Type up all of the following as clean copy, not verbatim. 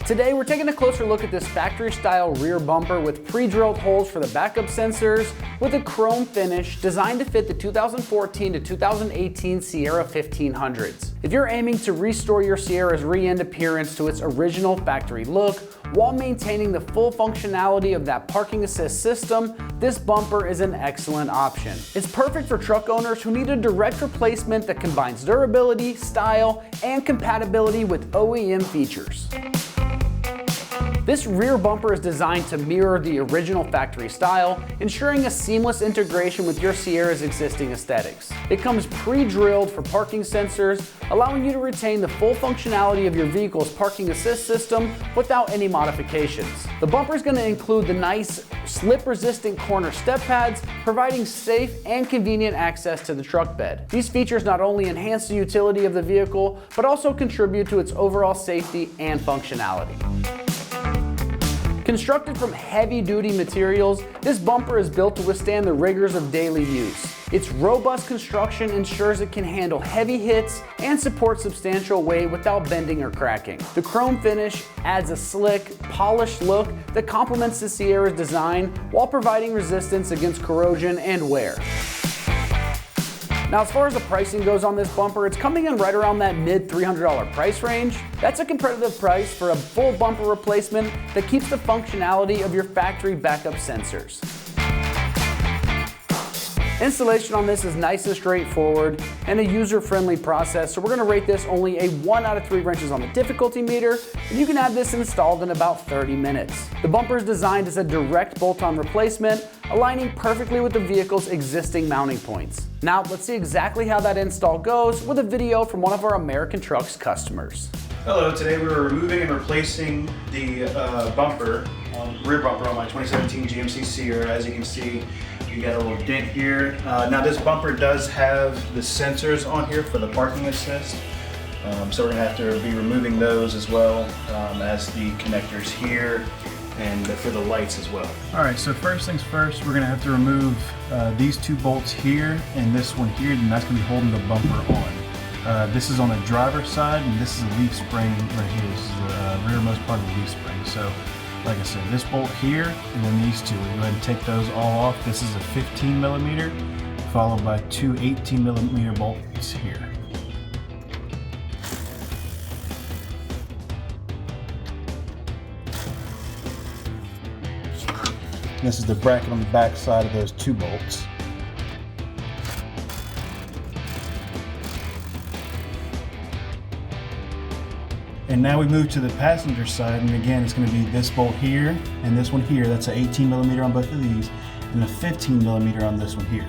Today we're taking a closer look at this factory style rear bumper with pre-drilled holes for the backup sensors with a chrome finish designed to fit the 2014 to 2018 Sierra 1500s. If you're aiming to restore your Sierra's re-end appearance to its original factory look while maintaining the full functionality of that parking assist system, this bumper is an excellent option. It's perfect for truck owners who need a direct replacement that combines durability, style, and compatibility with OEM features. This rear bumper is designed to mirror the original factory style, ensuring a seamless integration with your Sierra's existing aesthetics. It comes pre-drilled for parking sensors, allowing you to retain the full functionality of your vehicle's parking assist system without any modifications. The bumper is going to include the nice slip-resistant corner step pads, providing safe and convenient access to the truck bed. These features not only enhance the utility of the vehicle, but also contribute to its overall safety and functionality. Constructed from heavy-duty materials, this bumper is built to withstand the rigors of daily use. Its robust construction ensures it can handle heavy hits and support substantial weight without bending or cracking. The chrome finish adds a slick, polished look that complements the Sierra's design while providing resistance against corrosion and wear. Now, as far as the pricing goes on this bumper, it's coming in right around that mid $300 price range. That's a competitive price for a full bumper replacement that keeps the functionality of your factory backup sensors. Installation on this is nice and straightforward and a user-friendly process, so we're going to rate this only a 1 out of 3 wrenches on the difficulty meter, and you can have this installed in about 30 minutes. The bumper is designed as a direct bolt-on replacement, aligning perfectly with the vehicle's existing mounting points. Now, let's see exactly how that install goes with a video from one of our American Trucks customers. Hello, today we're removing and replacing the rear bumper on my 2017 GMC Sierra. As you can see, you got a little dent here. Now this bumper does have the sensors on here for the parking assist. So we're gonna have to be removing those as well as the connectors here and for the lights as well. All right, so first things first, we're gonna have to remove these 2 bolts here and this one here, and that's gonna be holding the bumper on. This is on the driver's side, and this is a leaf spring right here. This is the rearmost part of the leaf spring. So, like I said, this bolt here, and then these 2. We'll go ahead and take those all off. This is a 15 millimeter, followed by 2 18 millimeter bolts here. This is the bracket on the back side of those 2 bolts. And now we move to the passenger side, and again, it's going to be this bolt here and this one here. That's an 18 millimeter on both of these, and a 15 millimeter on this one here.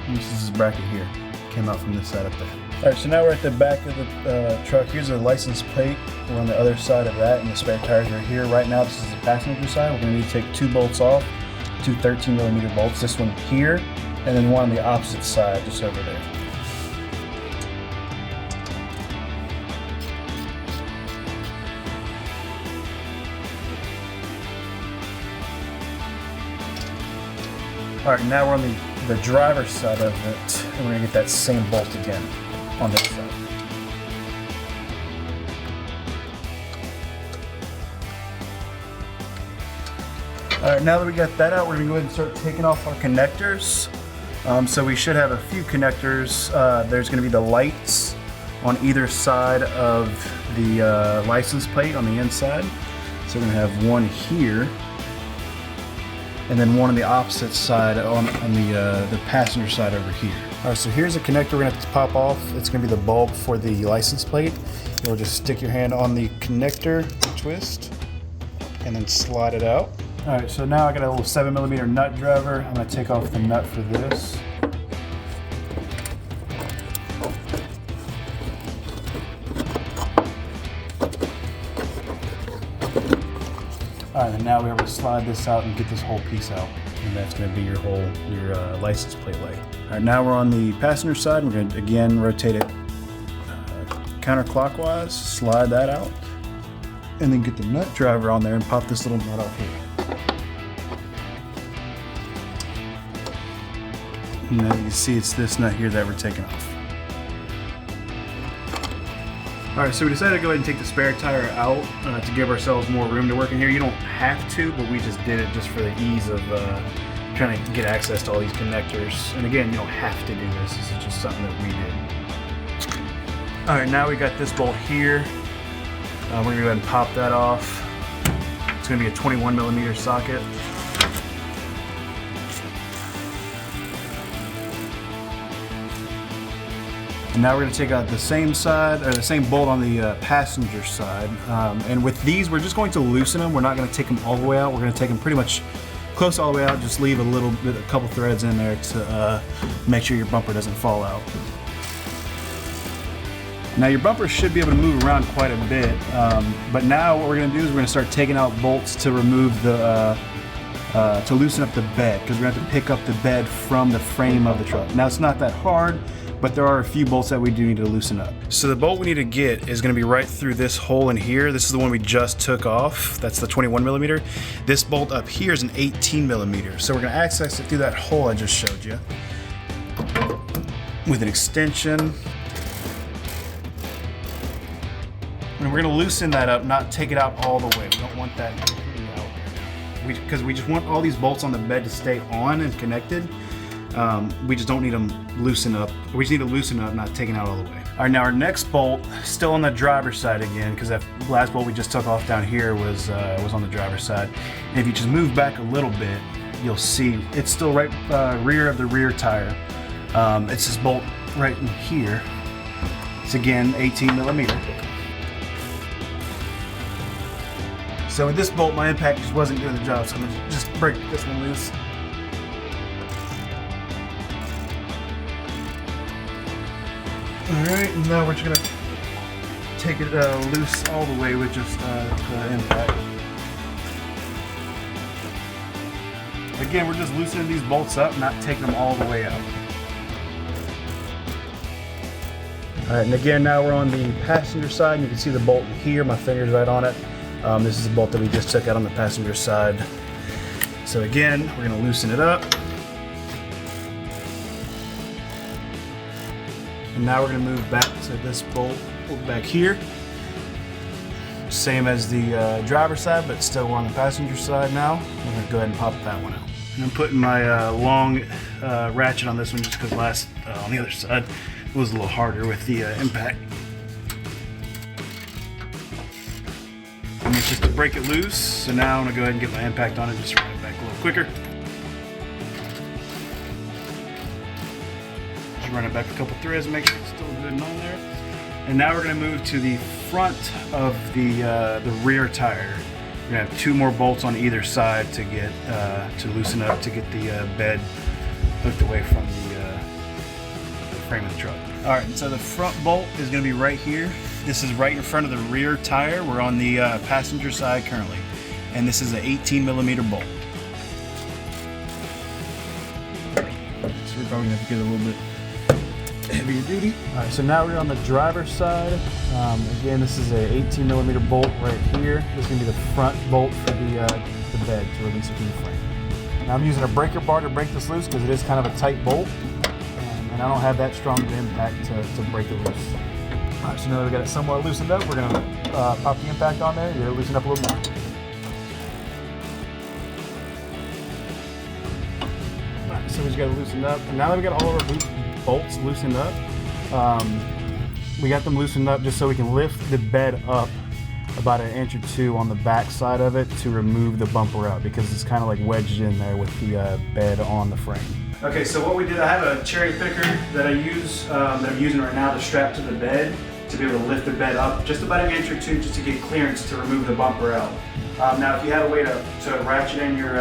And this is this bracket here. Came out from this side up there. All right, so now we're at the back of the truck. Here's the license plate. We're on the other side of that, and the spare tires are here. Right now, this is the passenger side. We're going to need to take 2 bolts off, 2 13 millimeter bolts. This one here, and then one on the opposite side, just over there. All right, now we're on the driver's side of it, and we're gonna get that same bolt again on this side. All right, now that we got that out, we're gonna go ahead and start taking off our connectors. So we should have a few connectors. There's gonna be the lights on either side of the license plate on the inside. So we're gonna have one here, and then one on the opposite side on the passenger side over here. All right, so here's a connector we're gonna have to pop off. It's gonna be the bulb for the license plate. You'll just stick your hand on the connector, twist, and then slide it out. All right, so now I got a little 7 millimeter nut driver. I'm gonna take off the nut for this. All right, and now we're able to slide this out and get this whole piece out. And that's gonna be your license plate light. All right, now we're on the passenger side. We're gonna, again, rotate it counterclockwise, slide that out, and then get the nut driver on there and pop this little nut off here. And then you can see it's this nut here that we're taking off. All right, so we decided to go ahead and take the spare tire out to give ourselves more room to work in here. You don't have to, but we just did it just for the ease of trying to get access to all these connectors. And again, you don't have to do this. This is just something that we did. All right, now we got this bolt here. We're gonna go ahead and pop that off. It's gonna be a 21mm socket. And now we're going to take out the same side, or the same bolt on the passenger side. And with these, we're just going to loosen them. We're not going to take them all the way out. We're going to take them pretty much close all the way out. Just leave a couple threads in there to make sure your bumper doesn't fall out. Now your bumper should be able to move around quite a bit. But now what we're going to do is we're going to start taking out bolts to remove the, to loosen up the bed, because we're going to have to pick up the bed from the frame of the truck. Now it's not that hard, but there are a few bolts that we do need to loosen up. So the bolt we need to get is going to be right through this hole in here. This is the one we just took off. That's the 21mm. This bolt up here is an 18mm. So we're going to access it through that hole I just showed you with an extension. And we're going to loosen that up, not take it out all the way. We don't want that completely out there. Because we just want all these bolts on the bed to stay on and connected. We just don't need them loosen up. We just need to loosen up, not taking out all the way. All right, now our next bolt, still on the driver's side again, because that last bolt we just took off down here was on the driver's side. And if you just move back a little bit, you'll see it's still right rear of the rear tire. It's this bolt right in here. It's again 18mm. So with this bolt, my impact just wasn't doing the job, so I'm gonna just break this one loose. Alright, now we're just going to take it loose all the way with just the impact. Again, we're just loosening these bolts up, not taking them all the way out. Alright, and again, now we're on the passenger side, and you can see the bolt here, my finger's right on it. This is the bolt that we just took out on the passenger side. So again, we're going to loosen it up. And now we're going to move back to this bolt back here. Same as the driver's side, but still we're on the passenger side now. We're going to go ahead and pop that one out. And I'm putting my long ratchet on this one just because last on the other side it was a little harder with the impact. And it's just to break it loose. So now I'm going to go ahead and get my impact on it, just run it back a little quicker. Run it back a couple threads and make sure it's still good and on there. And now we're going to move to the front of the rear tire. We're going to have two more bolts on either side to get to loosen up to get the bed hooked away from the frame of the truck. All right, so the front bolt is going to be right here. This is right in front of the rear tire. We're on the passenger side currently, and this is an 18mm bolt. So we're probably going to have to get a little bit heavier duty. All right, so now we're on the driver's side. Again, this is a 18mm bolt right here. This is going to be the front bolt for the bed to release it from the frame. Now I'm using a breaker bar to break this loose because it is kind of a tight bolt, and I don't have that strong of an impact to break it loose. All right, so now that we got it somewhat loosened up, we're going to pop the impact on there. You're going to loosen up a little more. All right, so we just got it loosened up, and now that we got all of our bolts loosened up, we got them loosened up just so we can lift the bed up about 1 inch or 2 on the back side of it to remove the bumper out, because it's kind of like wedged in there with the bed on the frame. Okay, so what we did, I have a cherry picker that I use, that I'm using right now to strap to the bed to be able to lift the bed up just about 1 inch or 2 just to get clearance to remove the bumper out. Now if you had a way to ratchet in your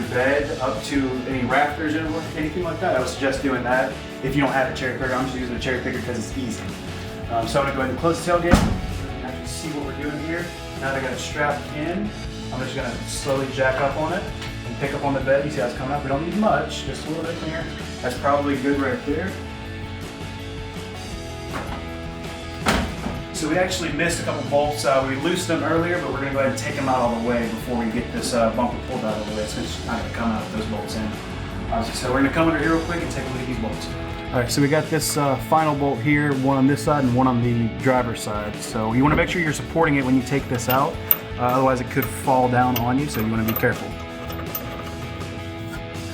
bed up to any rafters or anything like that, I would suggest doing that. If you don't have a cherry picker, I'm just using a cherry picker because it's easy. So I'm going to go ahead and close the tailgate so you can actually see what we're doing here. Now that I got it strapped in, I'm just going to slowly jack up on it and pick up on the bed. You see how it's coming up? We don't need much, just a little bit here. That's probably good right there. So we actually missed a couple bolts. We loosened them earlier, but we're going to go ahead and take them out all the way before we get this bumper pulled out of the way. So it's just not going to come out with those bolts in. So we're gonna come under here real quick and take a look at these bolts. All right, so we got this final bolt here, one on this side and one on the driver's side. So you wanna make sure you're supporting it when you take this out, otherwise it could fall down on you, so you wanna be careful.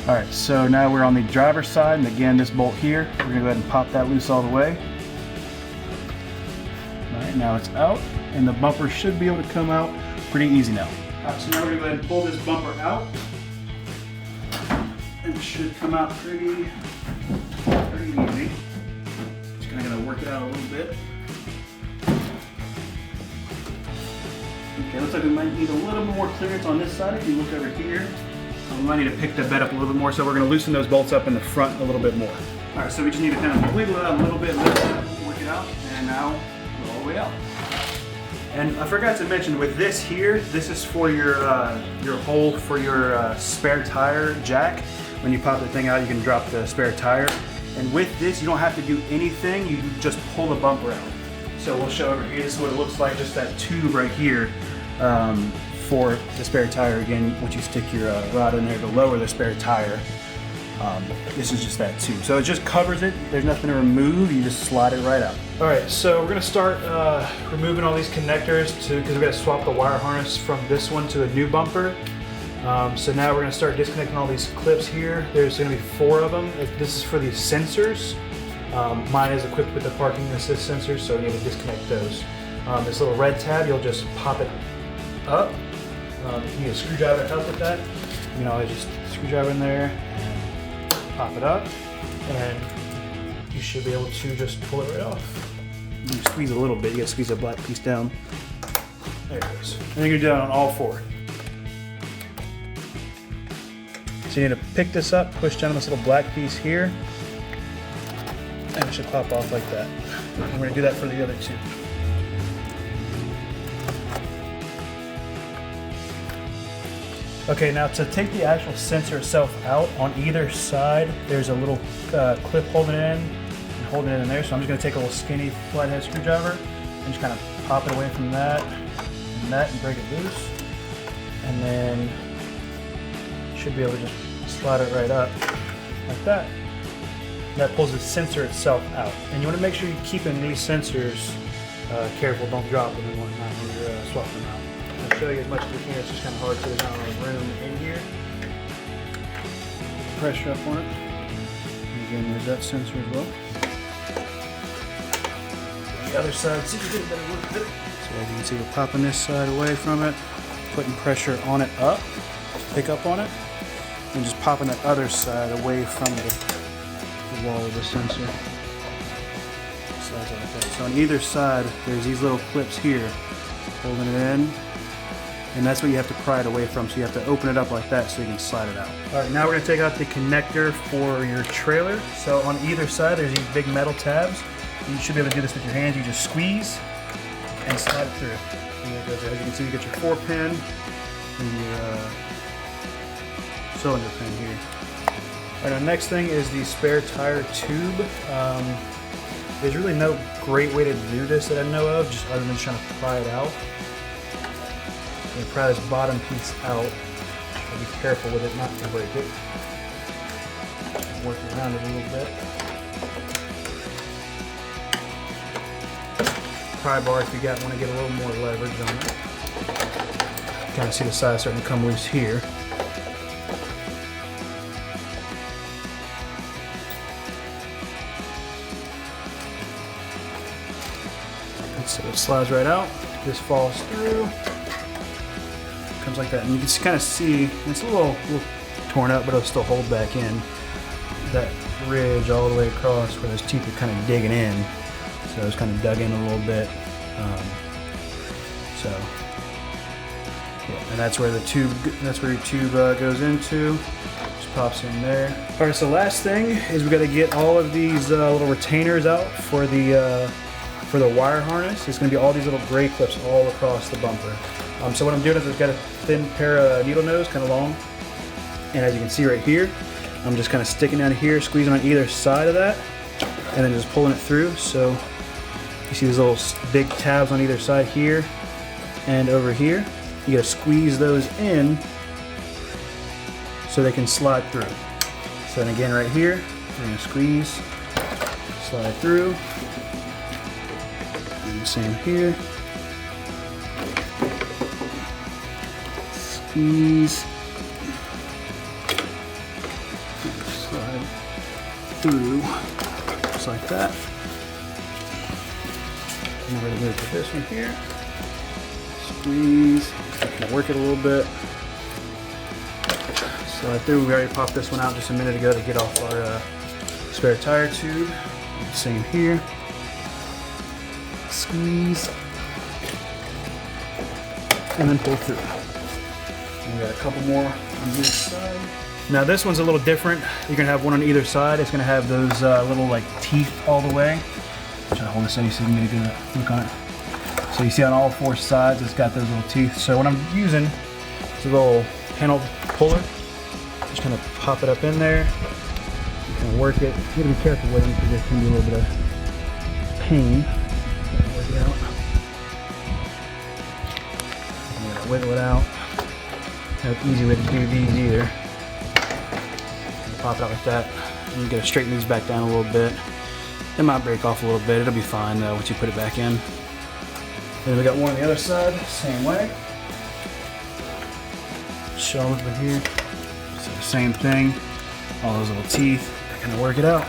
All right, so now we're on the driver's side, and again, this bolt here, we're gonna go ahead and pop that loose all the way. All right, now it's out, and the bumper should be able to come out pretty easy now. All right, so now we're gonna go ahead and pull this bumper out. It should come out pretty easy. Just kind of gonna work it out a little bit. Okay, looks like we might need a little more clearance on this side. If you look over here, we might need to pick the bed up a little bit more, so we're gonna loosen those bolts up in the front a little bit more. All right, so we just need to kind of wiggle it out a little bit, lift it up, work it out, and now go all the way out. And I forgot to mention, with this here, this is for your hole for your spare tire jack. When you pop the thing out, you can drop the spare tire. And with this, you don't have to do anything, you just pull the bumper out. So we'll show over here, this is what it looks like, just that tube right here for the spare tire. Again, once you stick your rod in there to lower the spare tire, this is just that tube. So it just covers it, there's nothing to remove, you just slide it right out. All right, so we're gonna start removing all these connectors because we gotta swap the wire harness from this one to the new bumper. So now we're gonna start disconnecting all these clips here. There's gonna be 4 of them. This is for the sensors. Mine is equipped with the parking assist sensors, so we need to disconnect those. This little red tab, you'll just pop it up. If you need a screwdriver to help with that, you can always just screwdriver in there and pop it up, and you should be able to just pull it right off. You squeeze a little bit, you gotta squeeze that black piece down. There it goes. And you're gonna do that on all 4. So you need to pick this up, push down on this little black piece here, and it should pop off like that. And we're gonna do that for the other 2. Okay, now to take the actual sensor itself out, on either side, there's a little clip holding it in and holding it in there. So I'm just gonna take a little skinny flathead screwdriver and just kind of pop it away from that and break it loose. And then should be able to just slide it right up like that. And that pulls the sensor itself out. And you want to make sure you're keeping these sensors careful, don't drop them and whatnot when you're swapping them out. I'll show you as much as we can, it's just kind of hard because there's not a lot of room in here. Pressure up on it. And again, there's that sensor as well. The other side, see if you get a better look at it. So as you can see, we're popping this side away from it, putting pressure on it up, pick up on it, and just popping that other side away from the wall of the sensor. Slides like that. So on either side, there's these little clips here holding it in, and that's what you have to pry it away from. So you have to open it up like that so you can slide it out. All right, now we're gonna take out the connector for your trailer. So on either side, there's these big metal tabs. You should be able to do this with your hands. You just squeeze and slide it through. And there it goes. As you can see, you get your 4-pin and your cylinder pin here. All right, our next thing is the spare tire tube. There's really no great way to do this that I know of, just other than trying to pry it out. So you pry this bottom piece out. So be careful with it not to break it. Work around it a little bit. Pry bar if you want to get a little more leverage on it. Kind of see the side starting to come loose here. So it slides right out. This falls through. Comes like that, and you can kind of see it's a little torn up, but it'll still hold back in. That ridge all the way across where those teeth are kind of digging in. So it's kind of dug in a little bit. Yeah, and that's where the tube. That's where your tube goes into. Just pops in there. All right. So last thing is we got to get all of these little retainers out for the wire harness. It's going to be all these little gray clips all across the bumper. So what I'm doing is I've got a thin pair of needle nose, kind of long, and as you can see right here, I'm just kind of sticking down here, squeezing on either side of that, and then just pulling it through. So you see these little big tabs on either side here and over here. You got to squeeze those in so they can slide through. So then again right here, we're gonna squeeze, slide through. And the same here. Squeeze. Slide through, just like that. And we're gonna move to this one here. Squeeze, kind of work it a little bit. Slide through. We already popped this one out just a minute ago to get off our spare tire tube. Same here. Squeeze. And then pull through. And we got a couple more on this side. Now this one's a little different. You're gonna have one on either side. It's gonna have those little like teeth all the way. I'm trying to hold this steady so you can get a good look on it. So you see on all four sides, it's got those little teeth. So what I'm using is a little handle puller. Just kind of pop it up in there. You kind of work it. You gotta be careful with them because there can be a little bit of pain. Work it out. I'm gonna wiggle it out. No easy way to do these either. Pop it out like that. And you gotta straighten these back down a little bit. It might break off a little bit. It'll be fine though once you put it back in. Then we got one on the other side, same way. Show over here. So same thing. All those little teeth. Kind of work it out.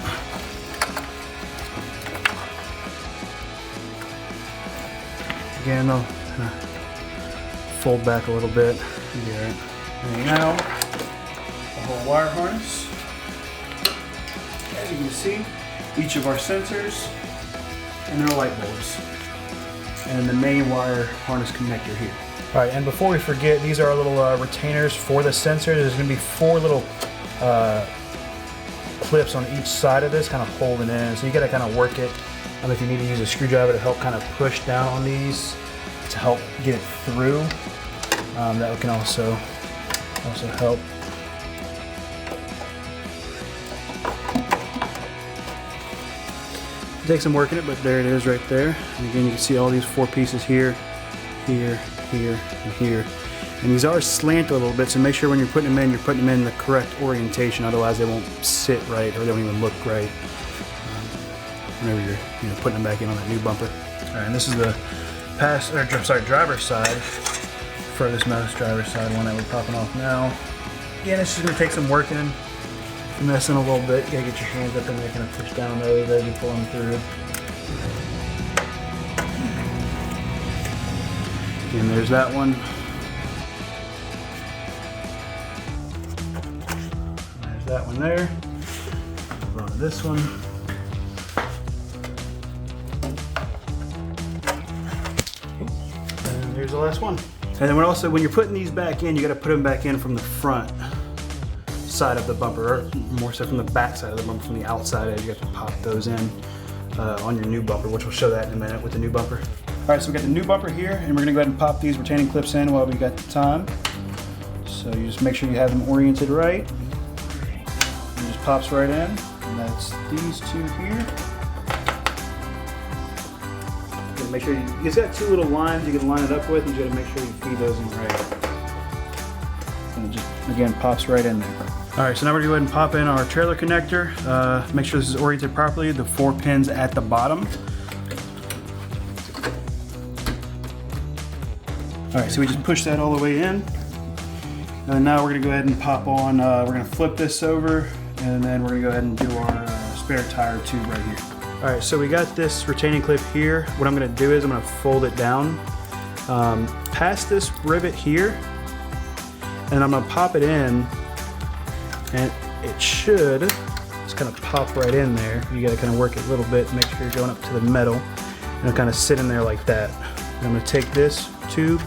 Again, I'll kind of fold back a little bit. And now, the whole wire harness. As you can see, each of our sensors and their light bulbs. And the main wire harness connector here. All right, and before we forget, these are our little retainers for the sensor. There's gonna be 4 little clips on each side of this, kind of holding in. So you gotta kind of work it. If you need to use a screwdriver to help kind of push down on these to help get it through, that can also help. Take some work in it, but there it is right there. And again, you can see all these 4 pieces here, here, here, and here. And these are slanted a little bit, so make sure when you're putting them in the correct orientation, otherwise they won't sit right or they don't even look right whenever you're putting them back in on that new bumper. All right, and this is the driver's side, furthest most driver's side one that we're popping off now. Again, it's just gonna take some working. Messing a little bit, you gotta get your hands up in there, kind of push down those as you pull them through. And there's that one. There's that one there. Move on to this one. And there's the last one. And then when you're putting these back in, you gotta put them back in from the front side of the bumper, or more so from the back side of the bumper, from the outside edge. You have to pop those in on your new bumper, which we'll show that in a minute with the new bumper. All right, so we got the new bumper here, and we're gonna go ahead and pop these retaining clips in while we got the time. So you just make sure you have them oriented right. It just pops right in, and that's these 2 here. You gotta make sure it's got 2 little lines you can line it up with, and you gotta make sure you feed those in right. And it just, again, pops right in there. All right, so now we're gonna go ahead and pop in our trailer connector. Make sure this is oriented properly, the 4 pins at the bottom. All right, so we just push that all the way in. And now we're gonna go ahead and pop on, we're gonna flip this over, and then we're gonna go ahead and do our spare tire tube right here. All right, so we got this retaining clip here. What I'm gonna do is I'm gonna fold it down past this rivet here, and I'm gonna pop it in, and it should just kind of pop right in there. You gotta kind of work it a little bit, make sure you're going up to the metal, and it'll kind of sit in there like that. And I'm gonna take this tube,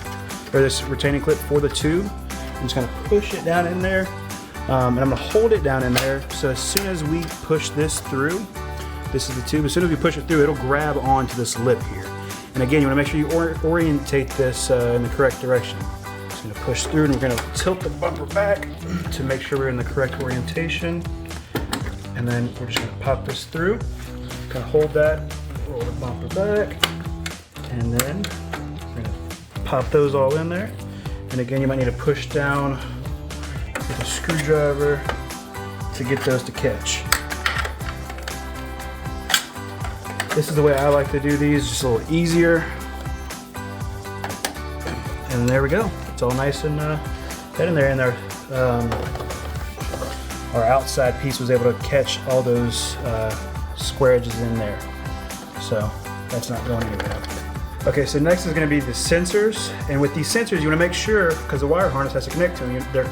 or this retaining clip for the tube, and just kind of push it down in there. And I'm gonna hold it down in there, so as soon as we push this through, this is the tube, as soon as we push it through, it'll grab onto this lip here. And again, you wanna make sure you orientate this in the correct direction. Just gonna push through, and we're gonna tilt the bumper back to make sure we're in the correct orientation. And then we're just gonna pop this through, kind of hold that, roll the bumper back, and then we're gonna pop those all in there. And again, you might need to push down with a screwdriver to get those to catch. This is the way I like to do these, just a little easier. And there we go. It's all nice and in there. And our outside piece was able to catch all those square edges in there. So that's not going anywhere. Okay, so next is going to be the sensors. And with these sensors, you want to make sure, because the wire harness has to connect to them, they're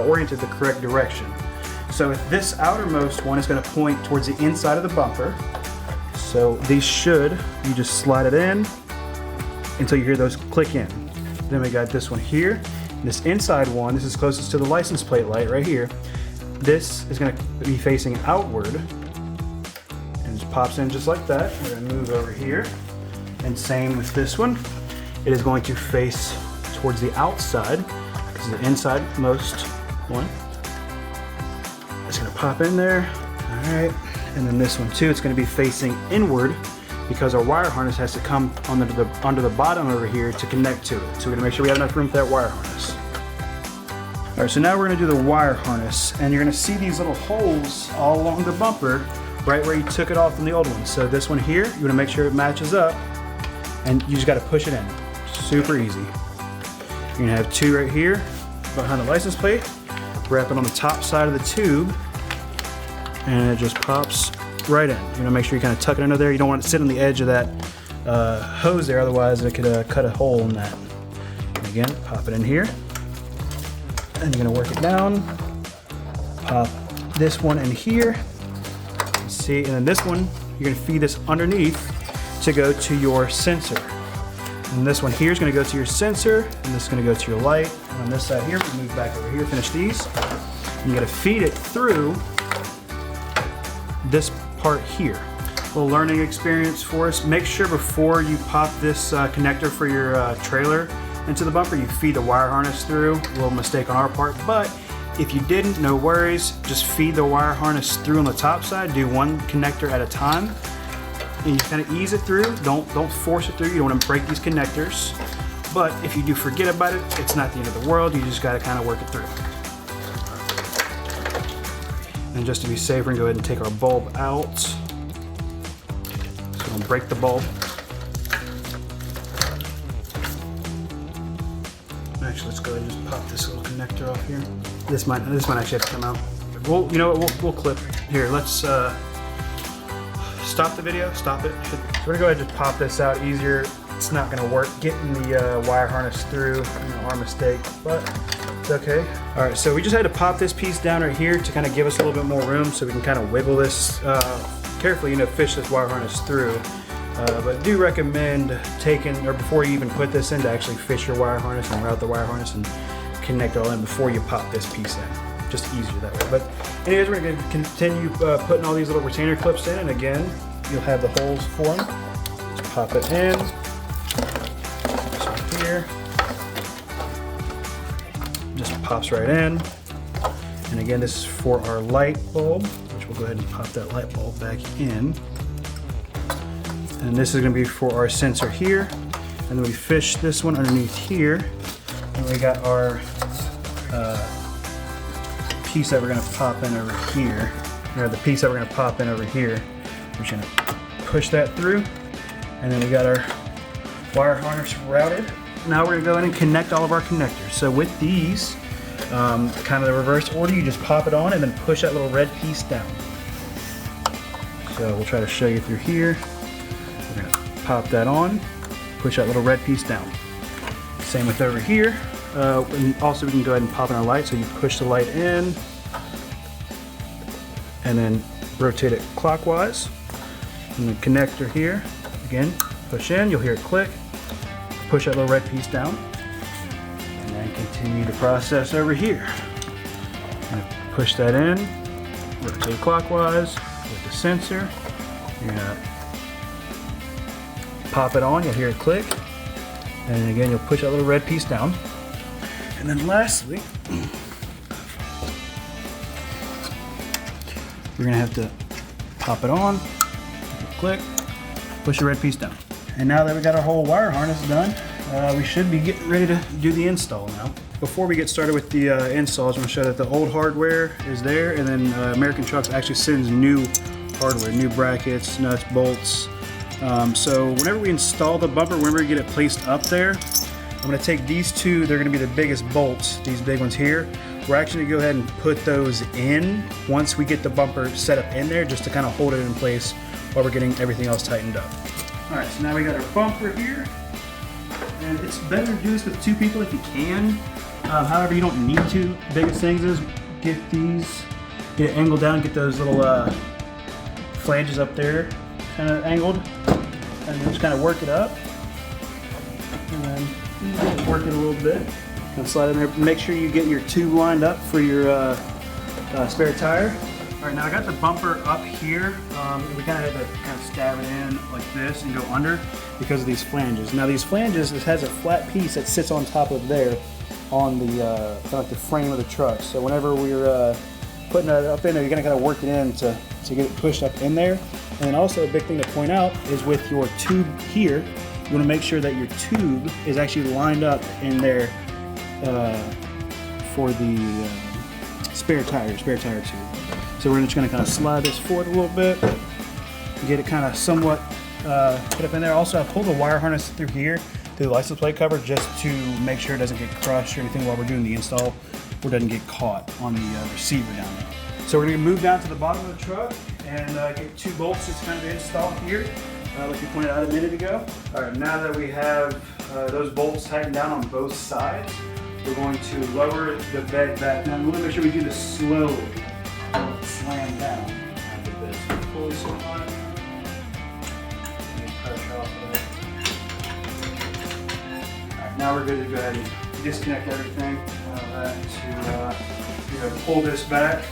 oriented the correct direction. So if this outermost one is going to point towards the inside of the bumper. So these you just slide it in until you hear those click in. Then we got this one here. This inside one, this is closest to the license plate light right here. This is going to be facing outward. And it pops in just like that. We're going to move over here. And same with this one. It is going to face towards the outside. This is the inside most one. It's going to pop in there. All right. And then this one too, it's going to be facing inward because our wire harness has to come under the bottom over here to connect to it. So we're going to make sure we have enough room for that wire harness. All right, so now we're going to do the wire harness, and you're going to see these little holes all along the bumper right where you took it off from the old one. So this one here, you want to make sure it matches up, and you just got to push it in. Super easy. You're going to have two right here behind the license plate, wrap it on the top side of the tube, and it just pops right in. You want to make sure you kind of tuck it under there. You don't want it to sit on the edge of that hose there, otherwise it could cut a hole in that. And again, pop it in here. And you're going to work it down. Pop this one in here. See, and then this one, you're going to feed this underneath to go to your sensor. And this one here is going to go to your sensor, and this is going to go to your light. And on this side here, we move back over here, finish these. And you got to feed it through this part here. A little learning experience for us. Make sure before you pop this connector for your trailer into the bumper, you feed the wire harness through. A little mistake on our part, but if you didn't, no worries. Just feed the wire harness through on the top side. Do one connector at a time, and you kind of ease it through. Don't force it through. You don't want to break these connectors. But if you do forget about it, it's not the end of the world. You just got to kind of work it through. And just to be safe, we're going to go ahead and take our bulb out. So don't break the bulb. Actually, let's go ahead and just pop this little connector off here. This might actually have to come out. Well, you know what? We'll clip. Here, let's stop the video. Stop it. So we're going to go ahead and just pop this out easier. It's not going to work getting the wire harness through. Our mistake, but it's okay. All right, so we just had to pop this piece down right here to kind of give us a little bit more room so we can kind of wiggle this carefully, fish this wire harness through. But do recommend taking, or before you even put this in, to actually fish your wire harness and route the wire harness and connect it all in before you pop this piece in. Just easier that way. But anyways, we're going to continue putting all these little retainer clips in, and again, you'll have the holes for them. Just pop it in. This one here. Just pops right in. And again, this is for our light bulb, which we'll go ahead and pop that light bulb back in. And this is going to be for our sensor here. And then we fish this one underneath here. And we got our piece that we're going to pop in over here. Or the piece that we're going to pop in over here. We're just going to push that through. And then we got our wire harness routed. Now we're going to go in and connect all of our connectors. So with these, kind of the reverse order, you just pop it on and then push that little red piece down. So we'll try to show you through here. We're going to pop that on, push that little red piece down. Same with over here. And also we can go ahead and pop in our light. So you push the light in and then rotate it clockwise. And the connector here, again, push in, you'll hear it click. Push that little red piece down. And then continue the process over here. Push that in, rotate clockwise with the sensor. You're gonna pop it on, you'll hear it click. And then again, you'll push that little red piece down. And then lastly, we're gonna have to pop it on, click, push the red piece down. And now that we got our whole wire harness done, we should be getting ready to do the install now. Before we get started with the install, I just want to show that the old hardware is there, and then American Trucks actually sends new hardware, new brackets, nuts, bolts. So whenever we install the bumper, whenever we get it placed up there, I'm going to take these two, they're going to be the biggest bolts, these big ones here. We're actually going to go ahead and put those in once we get the bumper set up in there, just to kind of hold it in place while we're getting everything else tightened up. All right, so now we got our bumper here. And it's better to do this with two people if you can. However, you don't need to. Biggest things is get it angled down, get those little flanges up there kind of angled, and then just kind of work it up. And then work it a little bit. And slide in there. Make sure you get your tube lined up for your spare tire. All right, now I got the bumper up here. We kind of had to kind of stab it in like this and go under because of these flanges. Now these flanges, it has a flat piece that sits on top of there on the kind of like the frame of the truck. So whenever we're putting it up in there, you're gonna kind of work it in to get it pushed up in there. And then also a big thing to point out is with your tube here, you wanna make sure that your tube is actually lined up in there for the spare tire tube. So we're just going to kind of slide this forward a little bit, get it kind of somewhat put up in there. Also, I pulled the wire harness through here, through the license plate cover, just to make sure it doesn't get crushed or anything while we're doing the install, or doesn't get caught on the receiver down there. So we're going to move down to the bottom of the truck and get two bolts just kind of installed here, like we pointed out a minute ago. All right, now that we have those bolts tightened down on both sides, we're going to lower the bed back. Now we want to make sure we do this slowly. Slam down. Get this fully set on it. Get pressure off of it. Alright, now we're good to go ahead and disconnect everything. Pull this back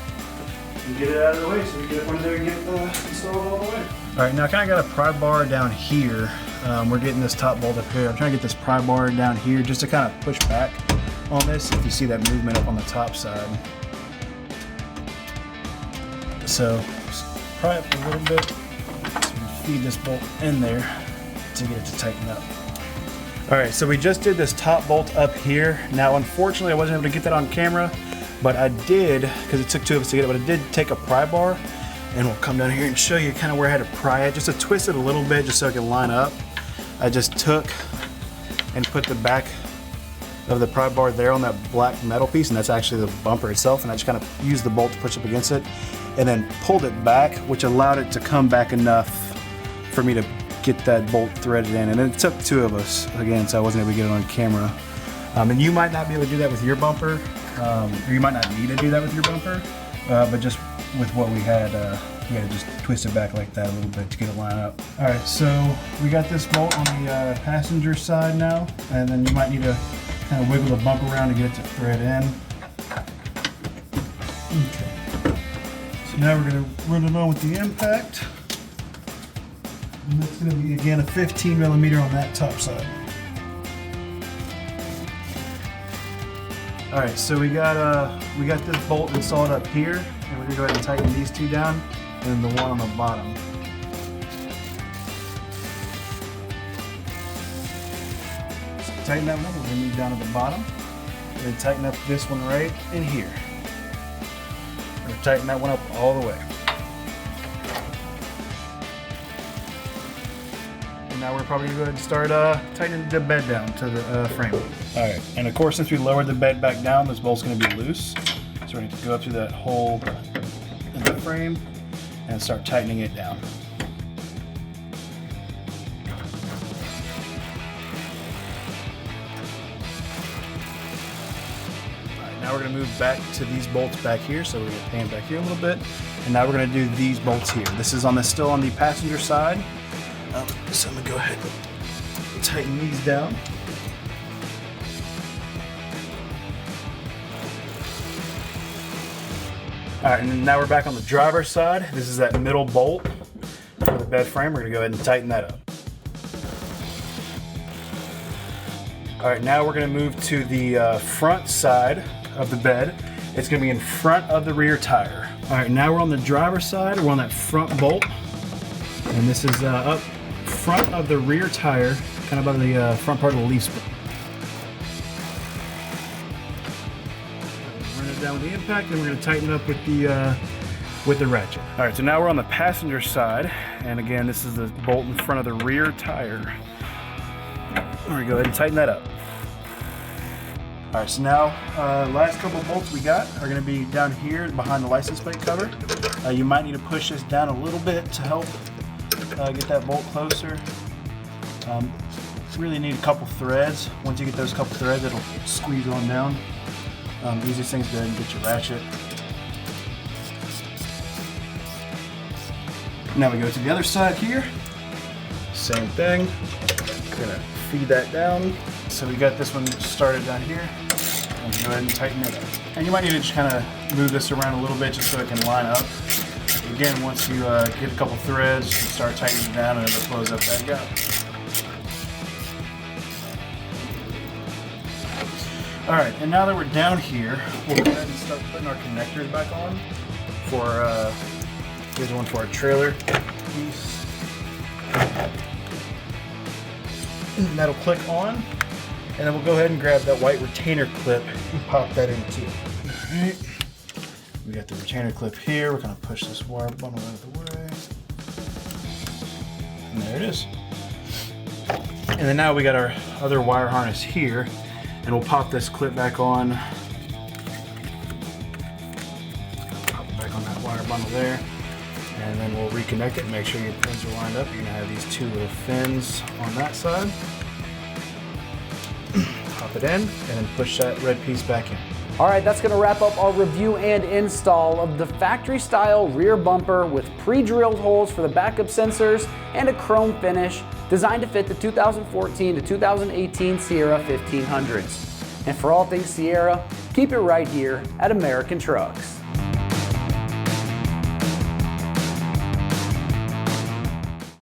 and get it out of the way so we get it under there and get it installed all the way. Alright, now I kind of got a pry bar down here. We're getting this top bolt up here. I'm trying to get this pry bar down here just to kind of push back on this if you see that movement up on the top side. So pry up a little bit, so we feed this bolt in there to get it to tighten up. All right, so we just did this top bolt up here. Now, unfortunately, I wasn't able to get that on camera, but I did, because it took two of us to get it, but I did take a pry bar, and we'll come down here and show you kind of where I had to pry it, just to twist it a little bit, just so it can line up. I just took and put the back of the pry bar there on that black metal piece, and that's actually the bumper itself, and I just kind of used the bolt to push up against it, and then pulled it back, which allowed it to come back enough for me to get that bolt threaded in. And it took two of us, again, so I wasn't able to get it on camera. And you might not be able to do that with your bumper, or you might not need to do that with your bumper, but just with what we had to just twist it back like that a little bit to get it lined up. All right, so we got this bolt on the passenger side now, and then you might need to kind of wiggle the bumper around to get it to thread in. Okay. So now we're going to run it on with the impact. And that's going to be, again, a 15 millimeter on that top side. All right, so we got this bolt installed up here, and we're going to go ahead and tighten these two down, and then the one on the bottom. So tighten that one, we're going to move down to the bottom, and then tighten up this one right in here. Tighten that one up all the way. And now we're probably going to start tightening the bed down to the frame. All right, and of course, since we lowered the bed back down, this bolt's going to be loose. So we need to go through that hole in the frame and start tightening it down. Now we're going to move back to these bolts back here, so we're going to pan back here a little bit, and now we're going to do these bolts here. This is still on the passenger side, so I'm going to go ahead and tighten these down. All right, and now we're back on the driver's side. This is that middle bolt for the bed frame. We're going to go ahead and tighten that up. All right, now we're going to move to the front side of the bed. It's going to be in front of the rear tire. All right, now we're on the driver's side. We're on that front bolt, and this is up front of the rear tire, kind of by the front part of the leaf spring. Run it down with the impact, and we're going to tighten up with the ratchet. All right, so now we're on the passenger side, and again, this is the bolt in front of the rear tire. We're going to go ahead and tighten that up. All right, so now last couple of bolts we got are going to be down here behind the license plate cover. You might need to push this down a little bit to help get that bolt closer. Really need a couple threads. Once you get those couple threads, it'll squeeze on down. Easiest thing is go ahead and get your ratchet. Now we go to the other side here. Same thing. Gonna feed that down. So we got this one started down here. And go ahead and tighten it up. And you might need to just kind of move this around a little bit just so it can line up. Again, once you get a couple threads, you start tightening it down and it'll close up that gap. All right, and now that we're down here, we'll go ahead and start putting our connectors back on for, here's one for our trailer piece. And that'll click on, and then we'll go ahead and grab that white retainer clip and pop that in too. All right, we got the retainer clip here. We're gonna push this wire bundle out of the way. And there it is. And then now we got our other wire harness here, and we'll pop this clip back on. Pop it back on that wire bundle there. And then we'll reconnect it and make sure your pins are lined up. You're gonna have these two little fins on that side. Pop it in and then push that red piece back in. All right, that's gonna wrap up our review and install of the factory style rear bumper with pre-drilled holes for the backup sensors and a chrome finish designed to fit the 2014 to 2018 Sierra 1500s. And for all things Sierra, keep it right here at American Trucks.